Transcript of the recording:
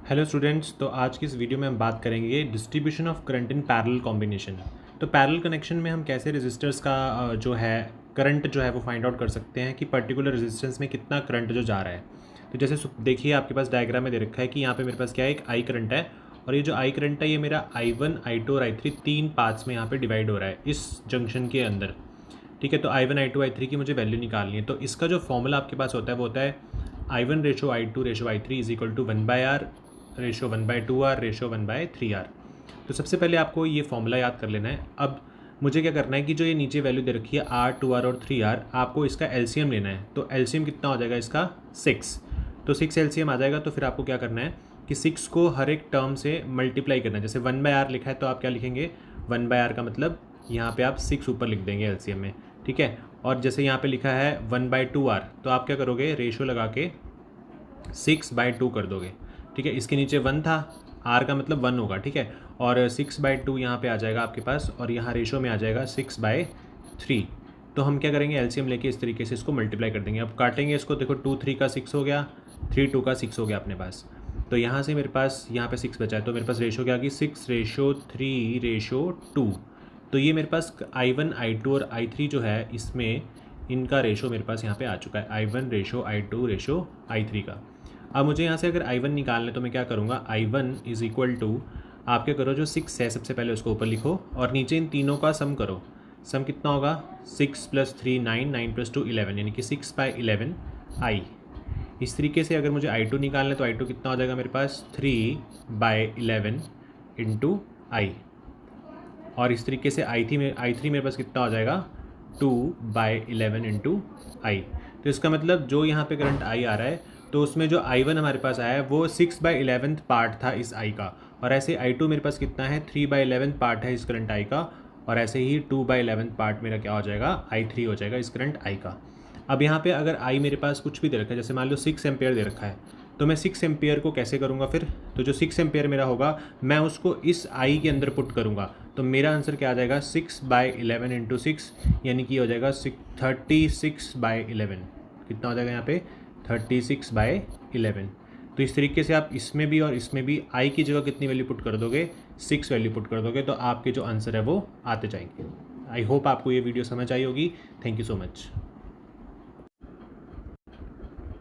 Hello students, तो आज की इस वीडियो में हम बात करेंगे distribution of current in parallel combination. तो पैरेलल कनेक्शन में हम कैसे रेजिस्टर्स का जो है करंट जो है वो फाइंड आउट कर सकते हैं कि पर्टिकुलर रेजिस्टेंस में कितना करंट जो जा रहा है। तो जैसे देखिए आपके पास डायग्राम में दे रखा है कि यहाँ पे मेरे पास क्या है, एक आई करंट है और ये जो आई करंट है ये मेरा I1, I2 और I3 तीन पार्ट्स में यहाँ पे डिवाइड हो रहा है इस जंक्शन के अंदर। ठीक है, तो I1, I2, I3 की मुझे वैल्यू निकालनी है। तो इसका जो फॉर्मूला आपके पास होता है वो होता है I1 ratio I2 ratio I3 is equal to 1/R ratio 1/2R ratio 1/3R। तो सबसे पहले आपको ये फॉर्मूला याद कर लेना है। अब मुझे क्या करना है कि जो ये नीचे वैल्यू दे रखी है R, 2R और 3R, आपको इसका एलसीएम लेना है। तो एलसीएम कितना हो जाएगा इसका 6। तो 6 एलसीएम आ जाएगा। तो फिर आपको क्या करना है कि 6 को हर एक टर्म से मल्टीप्लाई करना है। जैसे 1/R लिखा है तो आप क्या लिखेंगे, 1/R का मतलब यहाँ पे आप 6 ऊपर लिख देंगे एलसीएम में। ठीक है, और जैसे यहाँ पे लिखा है 1/2R तो आप क्या करोगे, रेशो लगा के 6/2 कर दोगे। ठीक है, इसके नीचे 1 था, R का मतलब 1 होगा। ठीक है, और 6/2 यहाँ पे आ जाएगा आपके पास और यहाँ रेशो में आ जाएगा 6/3। तो हम क्या करेंगे, एलसीएम लेके इस तरीके से इसको मल्टीप्लाई कर देंगे। अब काटेंगे इसको, देखो 2 3 का 6 हो गया, 3 2 का 6 हो गया अपने पास। तो यहाँ से मेरे पास यहाँ पे 6 बचा है, तो मेरे पास रेशो क्या आ गई, 6:3:2। तो ये मेरे पास I1, I2 और I3 जो है इसमें इनका रेशो मेरे पास यहाँ पे आ चुका है, I1 ratio I2 ratio I3 का। अब मुझे यहाँ से अगर I1 निकालना है तो मैं क्या करूँगा, I1 इज़ इक्वल टू, आप क्या करो, जो 6 है सबसे पहले उसको ऊपर लिखो और नीचे इन तीनों का सम करो। सम कितना होगा, 6 + 3 9, 9 + 2 11, यानी कि 6/11 I। इस तरीके से अगर मुझे I2 निकालना है तो I2 कितना हो जाएगा मेरे पास, 3/11 इंटू I। और इस तरीके से I3 मेरे पास कितना हो जाएगा, 2/11 इंटू I। तो इसका मतलब जो यहाँ पे करंट I आ रहा है तो उसमें जो I1 हमारे पास आया है वो 6/11 पार्ट था इस I का, और ऐसे I2 मेरे पास कितना है, 3/11 पार्ट है इस करंट I का, और ऐसे ही 2/11 पार्ट मेरा क्या हो जाएगा, I3 हो जाएगा इस करंट I का। अब यहाँ पे अगर I मेरे पास कुछ भी दे रखा है, जैसे मान लो 6 एम्पेयर दे रखा है, तो मैं 6 एम्पेयर को कैसे करूँगा फिर, तो जो 6 एम्पेयर मेरा होगा मैं उसको इस I के अंदर पुट करूँगा। तो मेरा आंसर क्या आ जाएगा, 6/11 इंटू 6, यानी कि हो जाएगा 36/11। कितना हो जाएगा यहाँ पे, 36/11। तो इस तरीके से आप इसमें भी और इसमें भी I की जगह कितनी वैल्यू पुट कर दोगे, 6 वैल्यू पुट कर दोगे, तो आपके जो आंसर है वो आते जाएंगे। आई होप आपको ये वीडियो समझ आई होगी। Thank you so much.